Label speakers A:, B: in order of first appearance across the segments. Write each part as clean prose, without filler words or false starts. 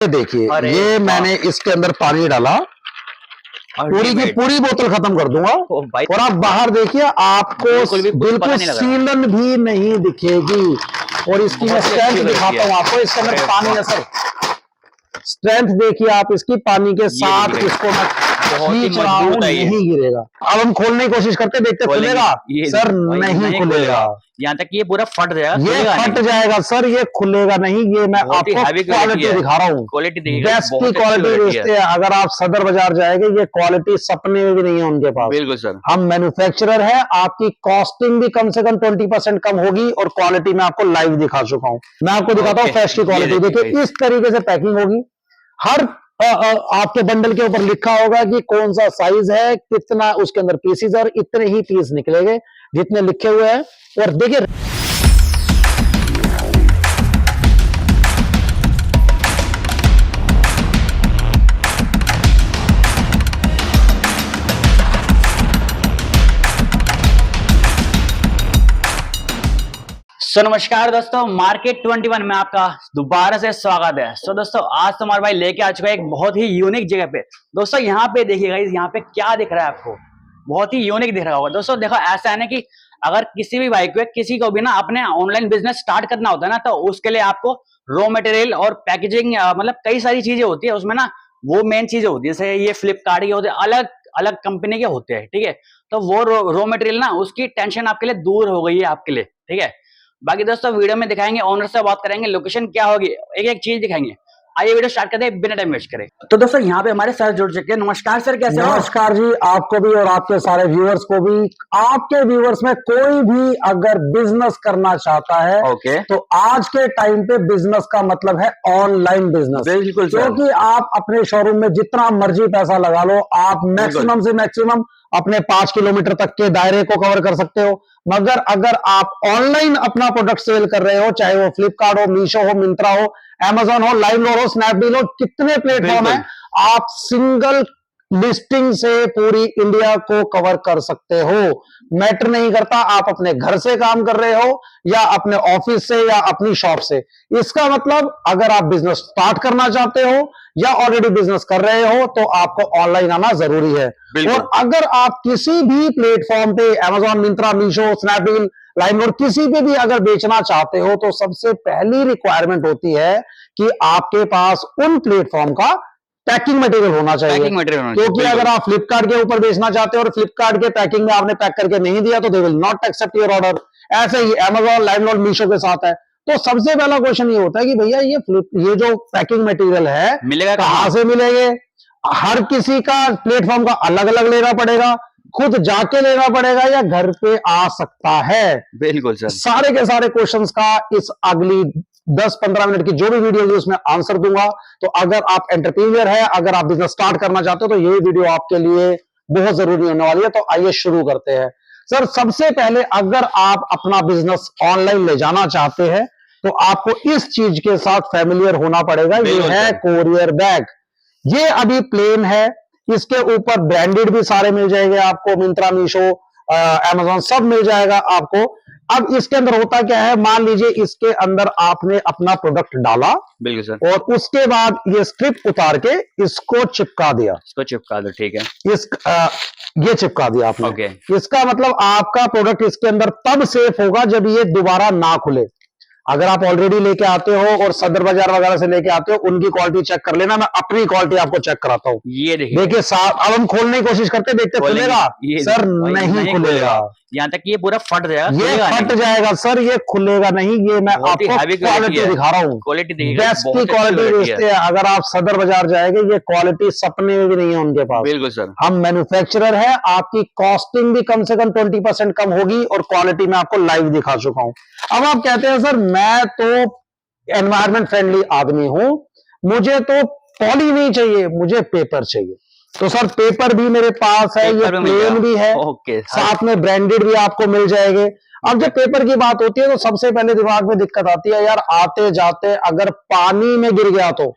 A: ये देखिए,
B: अरे
A: ये
B: वाह!
A: मैंने इसके अंदर पानी डाला, पूरी की
B: अल्टीमेट।
A: पूरी बोतल खत्म कर दूंगा।
B: ओह भाई!
A: और आप बाहर देखिए, आपको
B: बिल्कुल भी कुछ पता
A: बिल्कुल
B: नहीं लग रहा।
A: सीलन भी नहीं दिखेगी। और इसकी मैं
B: बहुत ही
A: स्ट्रेंथ
B: अच्छी क्वालिटी
A: दिखाता
B: है।
A: हूँ आपको। इसके अंदर
B: अरे
A: पानी
B: वाह!
A: है सर, स्ट्रेंथ देखिए आप इसकी, पानी के
B: ये
A: साथ
B: देखिए,
A: इसको मैं
B: बहुत ही
A: खींच रहा हूं,
B: मजबूत है ये।
A: नहीं गिरेगा। अब हम खोलने की कोशिश करते, देखते
B: खोलेंगे,
A: खुलेगा
B: ये
A: सर,
B: भाई
A: नहीं खुलेगा।
B: यहाँ तक कि ये पूरा फट जाएगा,
A: ये
B: खुलेगा
A: फट
B: नहीं।
A: जाएगा सर, ये खुलेगा नहीं। ये मैं
B: बहुत ही
A: आपको
B: हैवी क्वालिटी
A: क्वालिटी
B: है।
A: दिखा रहा हूँ,
B: क्वालिटी देखिए गाइस,
A: बेस्ट की
B: बहुत अच्छी
A: क्वालिटी
B: क्वालिटी है।
A: बेचते हैं। अगर आप सदर बाजार जाएंगे, ये क्वालिटी सपने में भी नहीं है उनके पास।
B: बिल्कुल सर।
A: हम मैन्युफैक्चरर है, आपकी कॉस्टिंग भी कम से कम 20% कम होगी, और क्वालिटी मैं आपको लाइव दिखा चुका हूं। मैं आपको दिखाता हूँ
B: ओके,
A: फ्रेश की
B: ये
A: क्वालिटी।
B: देखिए
A: देखिए
B: गाइस।
A: इस तरीके से पैकिंग होगी। हर आपके बंडल के ऊपर लिखा होगा कि कौन सा साइज है, कितना उसके अंदर पीसीज, और इतने ही पीस निकलेंगे जितने लिखे हुए हैं। और देखिए
B: सो नमस्कार दोस्तों, मार्केट 21 में आपका दोबारा से स्वागत है। सो दोस्तों, आज तो हमारे भाई लेके आ चुका है एक बहुत ही यूनिक जगह पे। दोस्तों यहाँ पे देखिएगा, यहाँ पे क्या दिख रहा है आपको, बहुत ही यूनिक दिख रहा होगा। दोस्तों देखो, ऐसा है ना कि अगर किसी भी भाई को, किसी को भी ना अपने ऑनलाइन बिजनेस स्टार्ट करना होता है ना, तो उसके लिए आपको रॉ मटेरियल और पैकेजिंग, मतलब कई सारी चीजें होती है उसमें ना। वो मेन चीजें होती है, जैसे ये फ्लिपकार्ट के होते हैं, अलग अलग कंपनी के होते हैं, ठीक है। तो वो रॉ मटेरियल ना, उसकी टेंशन आपके लिए दूर हो गई है आपके लिए, ठीक है। बाकी दोस्तों वीडियो में दिखाएंगे, ओनर से बात करेंगे, लोकेशन क्या होगी, एक एक चीज दिखाएंगे। आइए वीडियो स्टार्ट करते हैं बिना टाइम वेस्ट करें। तो दोस्तों यहाँ पे हमारे सर जुड़ चुके हैं। नमस्कार सर, कैसे हो?
A: नमस्कार जी, आपको भी और आपके सारे व्यूअर्स को भी। आपके व्यूअर्स में कोई भी अगर बिजनेस करना चाहता है,
B: ओके,
A: तो आज के टाइम पे बिजनेस का मतलब है ऑनलाइन बिजनेस।
B: बिल्कुल सर।
A: क्योंकि आप अपने शोरूम में जितना मर्जी पैसा लगा लो, आप मैक्सिमम से मैक्सिमम अपने 5 किलोमीटर तक के दायरे को कवर कर सकते हो। मगर अगर आप ऑनलाइन अपना प्रोडक्ट सेल कर रहे हो, चाहे वो फ्लिपकार्ट हो, मीशो हो, मिंत्रा हो, Amazon हो, लाइमरोड हो, स्नैपडील हो, कितने प्लेटफॉर्म है, आप सिंगल लिस्टिंग से पूरी इंडिया को कवर कर सकते हो। मैटर नहीं करता आप अपने घर से काम कर रहे हो, या अपने ऑफिस से, या अपनी शॉप से। इसका मतलब अगर आप बिजनेस स्टार्ट करना चाहते हो, या ऑलरेडी बिजनेस कर रहे हो, तो आपको ऑनलाइन आना जरूरी है। और अगर आप किसी भी प्लेटफॉर्म पे, Amazon, Myntra, Meesho, Snapdeal, LimeRoad, किसी पे भी अगर बेचना चाहते हो, तो सबसे पहली रिक्वायरमेंट होती है कि आपके पास उन प्लेटफॉर्म का पैकिंग मटेरियल होना चाहिए।
B: पैकिंग मटेरियल,
A: क्योंकि अगर आप फ्लिपकार्ट के ऊपर बेचना चाहते हो और फ्लिपकार्ट के पैकिंग में आपने पैक करके नहीं दिया, तो they will not accept your order. ऐसे ही Amazon, लाइमरोड, मीशो के साथ है। तो सबसे पहला क्वेश्चन ये होता है कि भैया ये जो पैकिंग मटेरियल है,
B: मिलेगा
A: कहां से मिलेंगे? हर किसी का प्लेटफॉर्म का अलग अलग लेना पड़ेगा, खुद जाके लेना पड़ेगा, या घर पे आ सकता है?
B: बिल्कुल सर।
A: सारे के सारे क्वेश्चंस का इस अगली 10-15 मिनट की जो भी वीडियो होगी उसमें आंसर दूंगा। तो अगर आप एंटरप्रेन्योर है, अगर आप बिजनेस स्टार्ट करना चाहते हो, तो ये वीडियो आपके लिए बहुत जरूरी होने वाली है। तो आइए शुरू करते हैं। सर सबसे पहले, अगर आप अपना बिजनेस ऑनलाइन ले जाना चाहते हैं, तो आपको इस चीज के साथ फैमिलियर होना पड़ेगा। ये है कोरियर बैग। ये अभी प्लेन है, इसके ऊपर ब्रांडेड भी सारे मिल जाएंगे आपको, मिंत्रा, मीशो, Amazon, सब मिल जाएगा आपको। अब इसके अंदर होता क्या है, मान लीजिए इसके अंदर आपने अपना प्रोडक्ट डाला,
B: बिल्कुल सर,
A: और उसके बाद ये स्ट्रिप उतार के इसको चिपका दिया।
B: इसको चिपका दो, ठीक है।
A: ये चिपका दिया आपने।
B: ओके।
A: इसका मतलब आपका प्रोडक्ट इसके अंदर तब सेफ होगा जब ये दोबारा ना खुले। अगर आप ऑलरेडी लेके आते हो और सदर बाजार वगैरह से लेके आते हो, उनकी क्वालिटी चेक कर लेना, मैं अपनी क्वालिटी आपको चेक कराता हूं।
B: ये देखिए,
A: अब हम खोलने की कोशिश करते, देखते खुलेगा सर, नहीं खुलेगा।
B: यहाँ तक कि ये पूरा फट जाएगा,
A: ये फट जाएगा सर, ये खुलेगा नहीं। ये मैं आपको क्वालिटी दिखा रहा हूँ,
B: क्वालिटी
A: बेस्ट की क्वालिटी बेचते हैं। अगर आप सदर बाजार जाएंगे, ये क्वालिटी सपने में भी नहीं है उनके पास।
B: बिल्कुल सर।
A: हम मैन्युफैक्चरर है, आपकी कॉस्टिंग भी कम से कम 20% कम होगी, और क्वालिटी मैं आपको लाइव दिखा चुका हूं। अब आप कहते हैं सर मैं तो एनवायरमेंट फ्रेंडली आदमी हूं, मुझे तो पॉली नहीं चाहिए, मुझे पेपर चाहिए। तो सर पेपर भी मेरे पास है, ये प्लेन भी है, साथ में ब्रांडेड भी आपको मिल जाएंगे। अब जब पेपर की बात होती है, तो सबसे पहले दिमाग में दिक्कत आती है, यार आते जाते अगर पानी में गिर गया, तो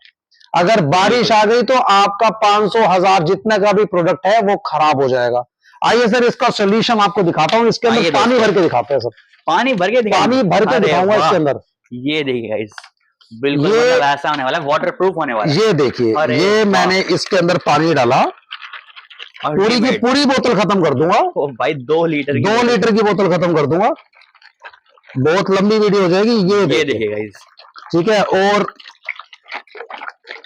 A: अगर बारिश आ गई, तो आपका 500, 1000 जितना का भी प्रोडक्ट है वो खराब हो जाएगा। आइए सर इसका सोल्यूशन आपको दिखाता हूं। इसके अंदर पानी भर के दिखाते हैं सर,
B: पानी भर के
A: दिखाऊंगा इसके अंदर।
B: ये देखिए गाइस, बिल्कुल,
A: ये
B: मतलब ऐसा होने वाला है, वाटर प्रूफ होने वाला है।
A: ये देखिए,
B: अरे
A: ये
B: वाह!
A: मैंने इसके अंदर पानी डाला, पूरी की
B: अल्टीमेट।
A: पूरी बोतल खत्म कर दूंगा,
B: ओ भाई 2 लीटर की
A: 2
B: बोतल।
A: लीटर की बोतल खत्म कर दूंगा। बहुत लंबी वीडियो हो जाएगी। ये
B: ये
A: देखिए,
B: देखिए गाइस,
A: ठीक है। और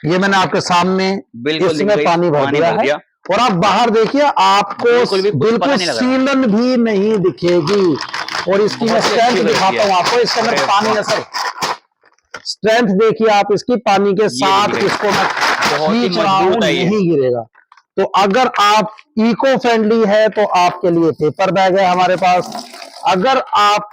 A: ये मैंने आपके सामने
B: बिल्कुल देखिए
A: इसमें
B: गाइस,
A: पानी भर
B: पानी
A: दिया
B: भर
A: है।
B: दिया।
A: और आप बाहर देखिए, आपको
B: बिल्कुल भी कुछ पता
A: बिल्कुल
B: नहीं लग रहा।
A: सीलन भी नहीं दिखेगी। और इसकी मैं
B: बहुत ही
A: स्ट्रेंथ
B: अच्छी
A: दिखाता
B: बजती है।
A: हूँ आपको, इसके अंदर
B: अरे
A: पानी
B: वाह!
A: है सर। स्ट्रेंथ देखिए आप इसकी, पानी के
B: ये
A: साथ
B: देखिए
A: इसको मैं
B: बहुत ही
A: खींच रहा हूं,
B: मजबूत है ये।
A: नहीं गिरेगा। तो अगर आप इको फ्रेंडली है तो आपके लिए पेपर बैग है हमारे पास। अगर आप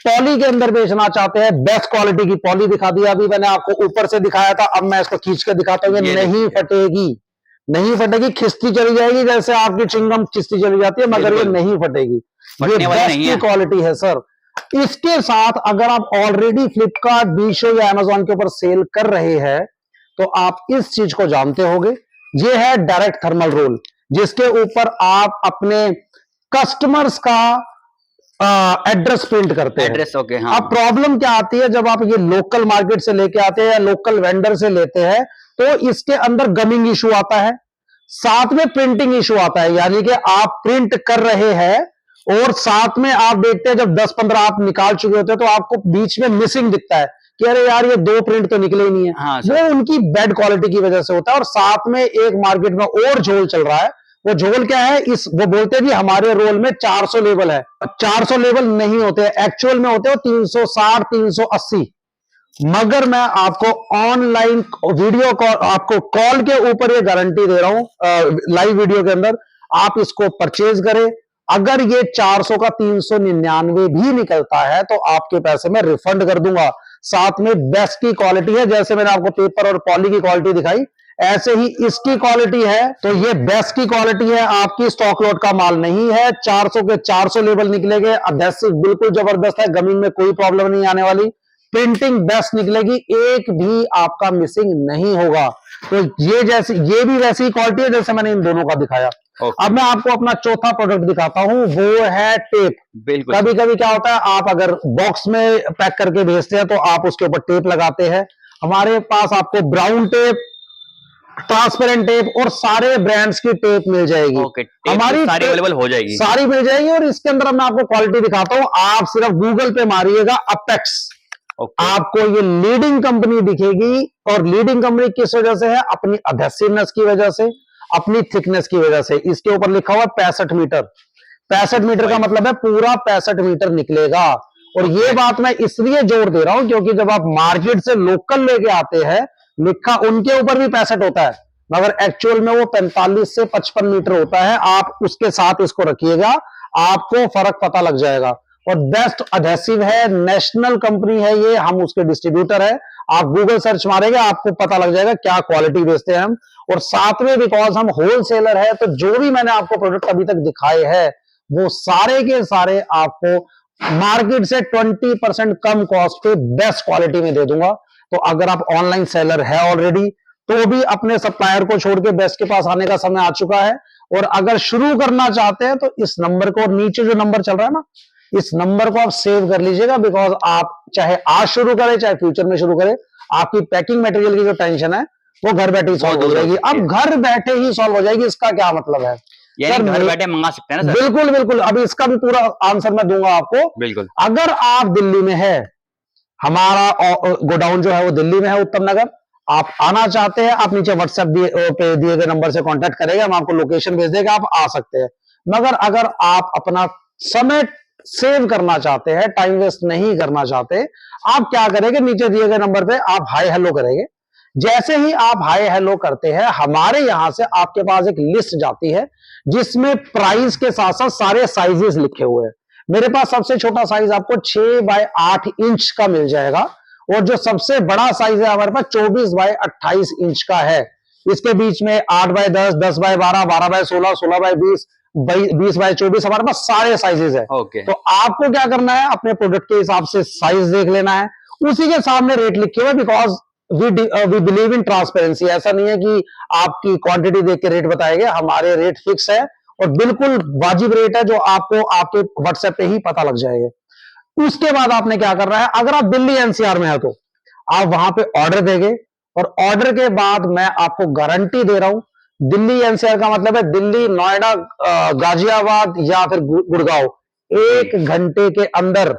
A: पॉली के अंदर बेचना चाहते हैं, बेस्ट क्वालिटी की पॉली दिखा दिया, अभी मैंने आपको ऊपर से दिखाया था, अब मैं इसको खींच के दिखाता हूं। ये
B: ये
A: नहीं
B: देखिए।
A: फटेगी, नहीं फटेगी, खिस्ती चली जाएगी जैसे आपकी चिंगम खिस्ती चली जाती है, मगर ये
B: बिल्कुल।
A: नहीं फटेगी। ये
B: फटने वाली
A: बेस्ट
B: नहीं
A: की
B: है।
A: क्वालिटी है सर। इसके साथ अगर आप ऑलरेडी फ्लिपकार्ट, मीशो या अमेजोन के ऊपर सेल कर रहे हैं तो आप इस चीज को जानते होंगे। ये है डायरेक्ट थर्मल रोल, जिसके ऊपर आप अपने कस्टमर्स का एड्रेस प्रिंट करते हैं।
B: एड्रेस ओके, हाँ।
A: अब प्रॉब्लम क्या आती है, जब आप ये लोकल मार्केट से लेके आते हैं या लोकल वेंडर से लेते हैं तो इसके अंदर गमिंग इशू आता है, साथ में प्रिंटिंग इशू आता है। यानी कि आप प्रिंट कर रहे हैं और साथ में आप देखते हैं जब 10-15 आप निकाल चुके होते हैं तो आपको बीच में मिसिंग दिखता है कि अरे यार ये 2 प्रिंट तो निकले ही नहीं है।
B: हाँ
A: वो
B: सर।
A: उनकी बैड क्वालिटी की वजह से होता है। और साथ में एक मार्केट में और झोल चल रहा है। वो झोल क्या है, वो बोलते हैं कि हमारे रोल में 400 लेवल है। 400 लेवल नहीं होते, एक्चुअल में होते हो 360, 380। मगर मैं आपको ऑनलाइन वीडियो कॉल, आपको कॉल के ऊपर ये गारंटी दे रहा हूं, लाइव वीडियो के अंदर आप इसको परचेज करें। अगर ये 400 का 399 भी निकलता है तो आपके पैसे में रिफंड कर दूंगा। साथ में बेस्ट की क्वालिटी है, जैसे मैंने आपको पेपर और पॉली की क्वालिटी दिखाई, ऐसे ही इसकी क्वालिटी है। तो ये बेस्ट की क्वालिटी है, आपकी स्टॉक लॉट का माल नहीं है। 400 के 400 लेवल निकलेंगे, अधेसिव बिल्कुल जबरदस्त है, गमिंग में कोई प्रॉब्लम नहीं आने वाली, प्रिंटिंग बेस्ट निकलेगी, एक भी आपका मिसिंग नहीं होगा। तो ये भी वैसी ही क्वालिटी है जैसे मैंने इन दोनों का दिखाया। अब मैं आपको अपना चौथा प्रोडक्ट दिखाता हूं, वो है टेप।
B: बिल्कुल।
A: कभी कभी क्या होता है, आप अगर बॉक्स में पैक करके भेजते हैं तो आप उसके ऊपर टेप लगाते हैं। हमारे पास आपको ब्राउन टेप, ट्रांसपेरेंट टेप और सारे ब्रांड्स की टेप मिल जाएगी।
B: ओके, टेप
A: हमारी
B: सारी अवेलेबल हो जाएगी।
A: सारी मिल जाएगी। और इसके अंदर मैं आपको क्वालिटी दिखाता हूं, आप सिर्फ गूगल पे मारिएगा अपेक्स, आपको ये लीडिंग कंपनी दिखेगी। और लीडिंग कंपनी किस वजह से है, अपनी अधेसिवनेस की वजह से, अपनी थिकनेस की वजह से। इसके ऊपर लिखा हुआ 65 मीटर। 65 मीटर का मतलब है पूरा 65 मीटर निकलेगा। और ये बात मैं इसलिए जोर दे रहा हूं क्योंकि जब आप मार्केट से लोकल लेके आते हैं, लिखा उनके ऊपर भी 65 होता है, मगर एक्चुअल में वो 45 से 55 मीटर होता है। आप उसके साथ इसको रखिएगा, आपको फर्क पता लग जाएगा। और बेस्ट अधेसिव है, नेशनल कंपनी है ये, हम उसके डिस्ट्रीब्यूटर है। आप गूगल सर्च मारेंगे, आपको पता लग जाएगा क्या क्वालिटी बेचते हैं हम। और साथ में बिकॉज हम होलसेलर है, तो जो भी मैंने आपको प्रोडक्ट अभी तक दिखाए हैं वो सारे के सारे आपको मार्केट से 20% कम कॉस्ट पे बेस्ट क्वालिटी में दे दूंगा। तो अगर आप ऑनलाइन सेलर है ऑलरेडी तो भी अपने सप्लायर को छोड़ के बेस्ट के पास आने का समय आ चुका है। और अगर शुरू करना चाहते हैं तो इस नंबर को, नीचे जो नंबर चल रहा है ना, इस नंबर को आप सेव कर लीजिएगा। बिकॉज आप चाहे आज शुरू करें चाहे फ्यूचर में शुरू करें, आपकी पैकिंग मटेरियल की जो टेंशन है वो घर बैठे ही सॉल्व हो जाएगी। अब घर बैठे ही सॉल्व हो जाएगी। इसका क्या मतलब है,
B: यानी घर बैठे मंगा सकते हैं ना सर?
A: बिल्कुल बिल्कुल। अभी इसका भी पूरा आंसर मैं दूंगा आपको।
B: बिल्कुल।
A: अगर आप दिल्ली में है, हमारा गोडाउन जो है वो दिल्ली में है, उत्तम नगर, आप आना चाहते हैं, आप नीचे व्हाट्सएप पे दिए गए नंबर से कांटेक्ट करेंगे, हम आपको लोकेशन भेज देंगे, आप आ सकते हैं। मगर अगर आप अपना समय सेव करना चाहते हैं, टाइम वेस्ट नहीं करना चाहते, आप क्या करेंगे, नीचे दिए गए नंबर पे आप हाय हेलो करेंगे। जैसे ही आप हाय हेलो करते हैं, हमारे यहां से आपके पास एक लिस्ट जाती है जिसमें प्राइस के साथ साथ सारे साइजेस लिखे हुए हैं। मेरे पास सबसे छोटा साइज आपको 6 बाय 8 इंच का मिल जाएगा। और जो सबसे बड़ा साइज है हमारे पास 24 बाय 28 इंच का है। इसके बीच में 8 by 10, 10 by 12, 12 by 16, 16 by 20, 20 by 24, हमारे पास सारे साइजेस है। तो आपको क्या करना है, अपने प्रोडक्ट के हिसाब से साइज देख लेना है, उसी के सामने रेट लिखे हुए। Because we believe in transparency. ऐसा नहीं है कि आपकी क्वांटिटी देख के रेट बताएंगे, हमारे रेट फिक्स है और बिल्कुल वाजिब रेट है, जो आपको आपके व्हाट्सएप पे ही पता लग जाएगा। उसके बाद आपने क्या करना है, अगर आप दिल्ली एनसीआर में है तो आप वहां पे ऑर्डर देंगे और ऑर्डर के बाद मैं आपको गारंटी दे रहा हूं, दिल्ली एनसीआर का मतलब है दिल्ली, नोएडा, गाजियाबाद या फिर गुड़गांव, 1 घंटे के अंदर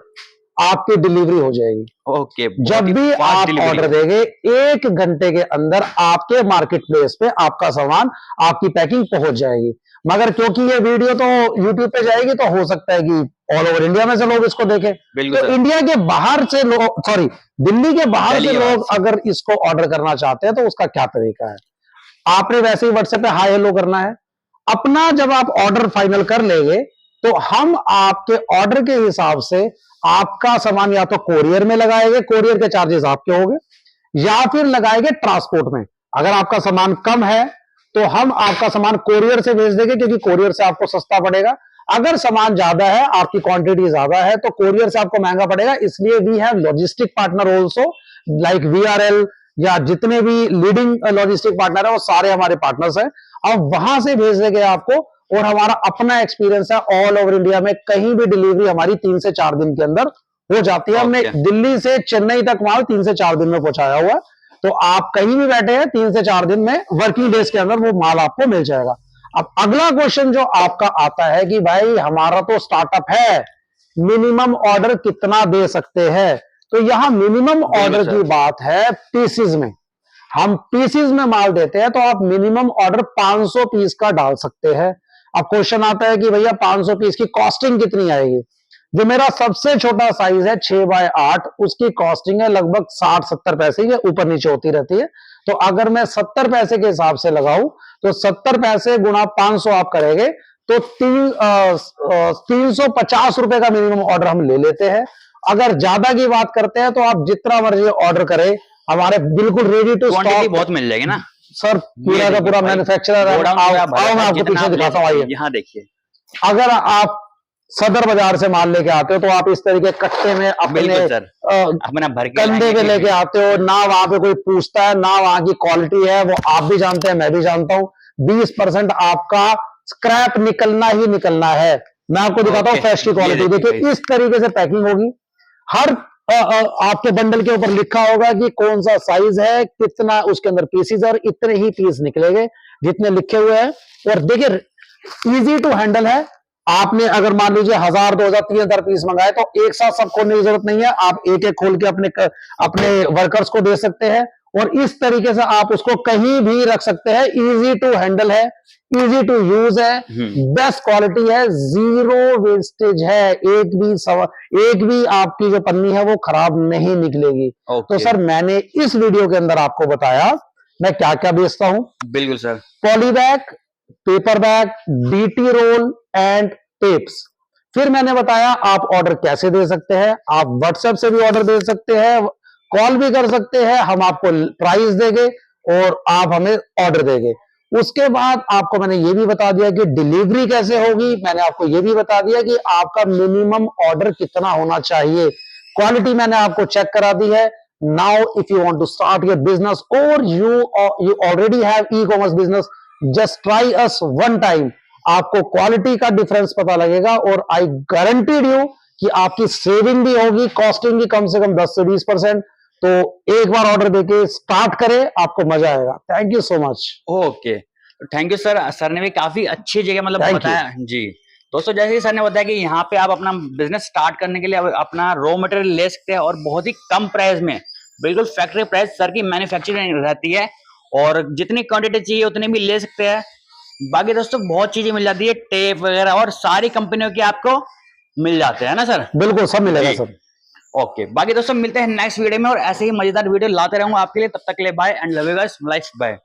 A: आपकी डिलीवरी हो जाएगी।
B: ओके,
A: जब भी आप ऑर्डर देंगे 1 घंटे के अंदर आपके मार्केट प्लेस पे आपका सामान, आपकी पैकिंग पहुंच जाएगी। मगर क्योंकि ये वीडियो तो यूट्यूब पे जाएगी तो हो सकता है कि ऑल ओवर इंडिया में से लोग इसको देखें, तो इंडिया के बाहर से लोग, सॉरी दिल्ली के बाहर से लोग अगर इसको ऑर्डर करना चाहते हैं तो उसका क्या तरीका है? आपने वैसे ही व्हाट्सएप पे हाय हेलो करना है अपना। जब आप ऑर्डर फाइनल कर लेंगे तो हम आपके ऑर्डर के हिसाब से आपका सामान या तो कोरियर में लगाएंगे, कोरियर के चार्जेस आपके होंगे, या फिर लगाएंगे ट्रांसपोर्ट में। अगर आपका सामान कम है तो हम आपका सामान कोरियर से भेज देंगे, क्योंकि कोरियर से आपको सस्ता पड़ेगा। अगर सामान ज्यादा है, आपकी क्वांटिटी ज्यादा है, तो कोरियर से आपको महंगा पड़ेगा। इसलिए we have logistic partner also, like VRL या जितने भी लीडिंग लॉजिस्टिक पार्टनर है वो सारे हमारे पार्टनर्स हैं। अब वहां से भेज देंगे आपको, और हमारा अपना एक्सपीरियंस है ऑल ओवर इंडिया में कहीं भी डिलीवरी हमारी 3 से 4 दिन के अंदर हो जाती है। हमने दिल्ली से चेन्नई तक माल 3 से 4 दिन में पहुंचाया हुआ है। तो आप कहीं भी बैठे हैं 3 से 4 दिन में, वर्किंग डेज के अंदर वो माल आपको मिल जाएगा। अब अगला क्वेश्चन जो आपका आता है कि भाई हमारा तो स्टार्टअप है, मिनिमम ऑर्डर कितना दे सकते हैं? तो यहां मिनिमम ऑर्डर की बात है पीसीज में। हम पीसीज में माल देते हैं तो आप मिनिमम ऑर्डर 500 पीस का डाल सकते हैं। अब क्वेश्चन आता है कि भैया 500 पीस की कॉस्टिंग कितनी आएगी? जो मेरा सबसे छोटा साइज है 6x8, उसकी कॉस्टिंग है लगभग 60-70 पैसे की, ऊपर नीचे होती रहती है। तो अगर मैं 70 पैसे के हिसाब से लगाऊं तो 70 पैसे गुणा 500 आप करेंगे तो 350 रुपए का मिनिमम ऑर्डर हम ले लेते हैं। अगर ज्यादा की बात करते हैं तो आप जितना मर्जी ऑर्डर करें, हमारे बिल्कुल रेडी टू स्टॉक
B: बहुत मिल जाएगी ना
A: सर, पूरा का पूरा मैन्युफैक्चरर है। आओ मैं आपको पीछे दिखाता हूं, आइए।
B: यहाँ देखिए,
A: अगर आप सदर बाजार से माल लेके आते हो तो आप इस तरीके कट्टे में अपने
B: भर के
A: कंधे पे लेके आते हो, ना वहां पे कोई पूछता है, ना वहां की क्वालिटी है, वो आप भी जानते हैं, मैं भी जानता हूं। 20% आपका स्क्रैप निकलना ही निकलना है। मैं आपको दिखाता हूँ फ्रेश की क्वालिटी। देखिए इस तरीके से पैकिंग होगी, हर आपके बंडल के ऊपर लिखा होगा कि कौन सा साइज है, कितना उसके अंदर पीसीज, और इतने ही पीस निकलेंगे जितने लिखे हुए हैं। और देखिए इजी टू हैंडल है। आपने अगर मान लीजिए 1000, 2000, 3000 पीस मंगाए तो एक साथ सब खोलने की जरूरत नहीं है। आप एक एक खोल के अपने वर्कर्स को दे सकते हैं, और इस तरीके से आप उसको कहीं भी रख सकते हैं। इजी टू हैंडल है, इजी टू यूज है, बेस्ट क्वालिटी है, जीरो वेस्टेज है, एक भी आपकी जो पन्नी है वो खराब नहीं निकलेगी। तो सर मैंने इस वीडियो के अंदर आपको बताया मैं क्या क्या बेचता हूं।
B: बिल्कुल sir,
A: polybag, paper bag, DT roll and tapes. फिर मैंने बताया आप ऑर्डर कैसे दे सकते हैं। आप व्हाट्सएप से भी ऑर्डर दे सकते हैं, कॉल भी कर सकते हैं, हम आपको प्राइस देंगे और आप हमें ऑर्डर देंगे। उसके बाद आपको मैंने ये भी बता दिया कि डिलीवरी कैसे होगी। मैंने आपको ये भी बता दिया कि आपका मिनिमम ऑर्डर कितना होना चाहिए। क्वालिटी मैंने आपको चेक करा दी है। Now if you want to start your business और you already have e-commerce business, just try us one time. आपको क्वालिटी का डिफरेंस पता लगेगा, और आई गारंटीड यू कि आपकी सेविंग भी होगी, कॉस्टिंग भी कम से कम 10 से 20%। तो एक बार ऑर्डर देके स्टार्ट करें, आपको मजा आएगा। Thank you so much.
B: Okay, thank you sir. Sir ने भी काफी अच्छी जगह मतलब बताया जी। दोस्तों जैसे कि सर ने बताया कि यहाँ पे आप अपना बिजनेस स्टार्ट करने के लिए अपना रॉ मटेरियल ले सकते हैं, और बहुत ही कम प्राइस में, बिल्कुल फैक्ट्री प्राइस सर की मैन्युफैक्चरिंग रहती है, और जितनी क्वांटिटी चाहिए उतनी भी ले सकते हैं। बाकी दोस्तों बहुत चीजें मिल जाती है, टेप वगैरह और सारी कंपनियों के आपको मिल जाते हैं ना सर?
A: बिल्कुल सब मिलेगा सर।
B: ओके, बाकी दोस्तों मिलते हैं नेक्स्ट वीडियो में, और ऐसे ही मजेदार वीडियो लाते रहूंगा आपके लिए। तब तक के लिए bye and love you guys, life bye.